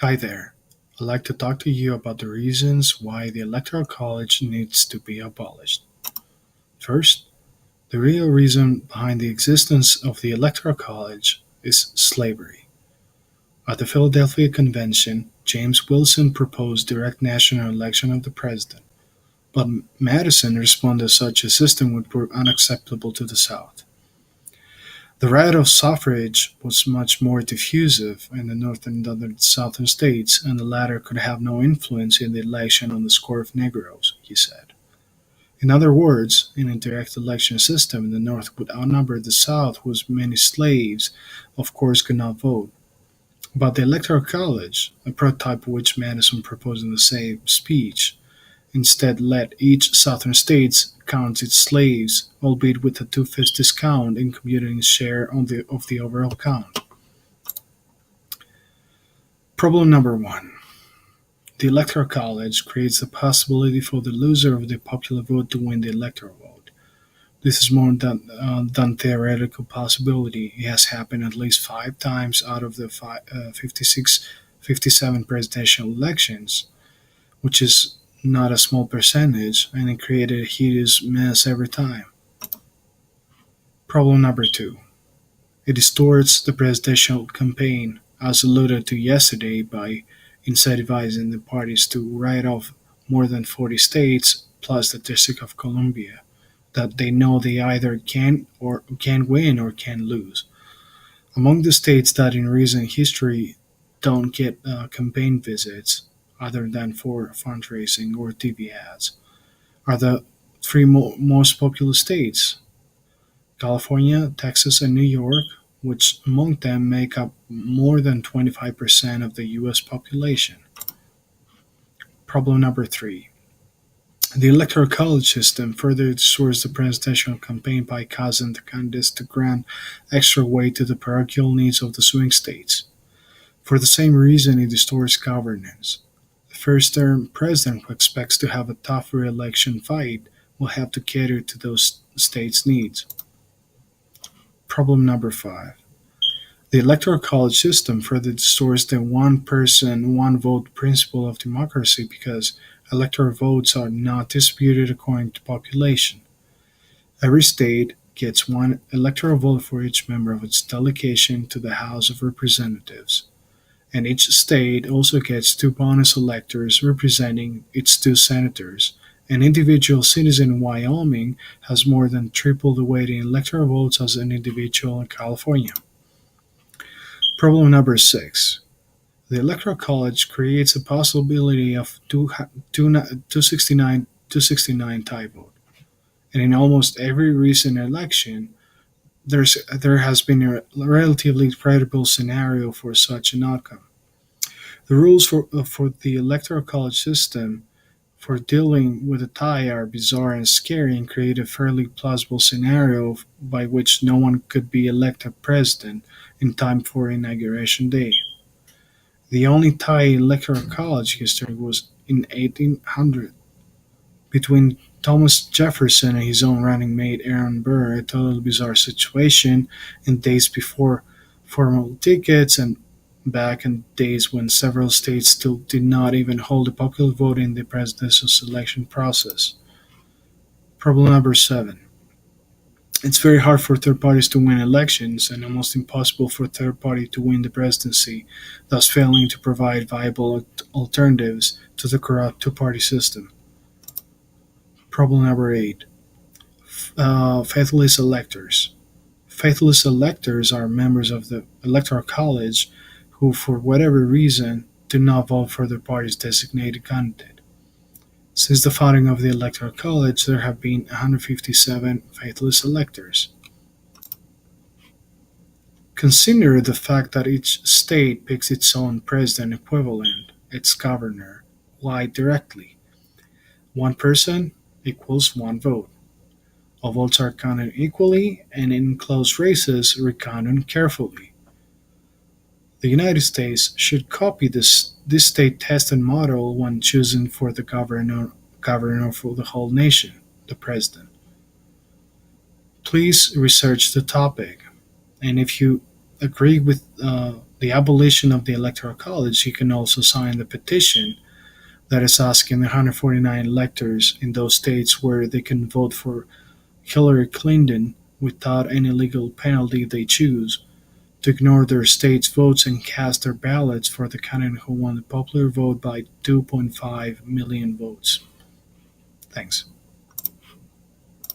Hi there. I'd like to talk to you about the reasons why the Electoral College needs to be abolished. First, the real reason behind the existence of the Electoral College is slavery. At the Philadelphia Convention, James Wilson proposed direct national election of the president, but Madison responded such a system would prove unacceptable to the South. The right of suffrage was much more diffusive in the northern than the southern states, and the latter could have no influence in the election on the score of Negroes, he said. In other words, an indirect election system in the North would outnumber the South, whose many slaves, of course, could not vote. But the Electoral College, a prototype which Madison proposed in the same speech, instead let each Southern state count its slaves, albeit with a two-fifths discount in computing its share of the overall count. Problem number one. The Electoral College creates the possibility for the loser of the popular vote to win the electoral vote. This is more than theoretical possibility. It has happened at least 5 times out of the 56, 57 presidential elections, which is not a small percentage, and it created a hideous mess every time. Problem number two. It distorts the presidential campaign, as alluded to yesterday, by incentivizing the parties to write off more than 40 states plus the District of Columbia that they know they either can win or can lose. Among the states that in recent history don't get campaign visits other than for fundraising or TV ads are the three most populous states: California, Texas, and New York, which among them make up more than 25% of the US population. Problem number three. The Electoral College system further distorts the presidential campaign by causing the candidates to grant extra weight to the parochial needs of the swing states. For the same reason, it distorts governance. The first term president who expects to have a tough re election fight will have to cater to those states' needs. Problem number five. The Electoral College system further distorts the one person, one vote principle of democracy because electoral votes are not distributed according to population. Every state gets one electoral vote for each member of its delegation to the House of Representatives, and each state also gets two bonus electors representing its two senators. An individual citizen in Wyoming has more than triple the weight in electoral votes as an individual in California. Problem number six. The Electoral College creates a possibility of 269 tie vote, and in almost every recent election, there has been a relatively credible scenario for such an outcome. The rules for the Electoral College system for dealing with a tie are bizarre and scary and create a fairly plausible scenario by which no one could be elected president in time for inauguration day. The only tie in Electoral College history was in 1800 between Thomas Jefferson and his own running mate Aaron Burr, a totally bizarre situation in days before formal tickets and back in days when several states still did not even hold a popular vote in the presidential selection process. Problem number seven. It's very hard for third parties to win elections and almost impossible for a third party to win the presidency, thus failing to provide viable alternatives to the corrupt two-party system. Problem number eight. Faithless electors. Faithless electors are members of the Electoral College who, for whatever reason, do not vote for their party's designated candidate. Since the founding of the Electoral College, there have been 157 faithless electors. Consider the fact that each state picks its own president equivalent, its governor, why directly. One person equals one vote. All votes are counted equally, and in close races, recounted carefully. The United States should copy this state-tested model when choosing for the governor for the whole nation, the president. Please research the topic, and if you agree with the abolition of the Electoral College, he can also sign the petition that is asking the 149 electors in those states where they can vote for Hillary Clinton without any legal penalty if they choose to ignore their state's votes and cast their ballots for the candidate who won the popular vote by 2.5 million votes. Thanks.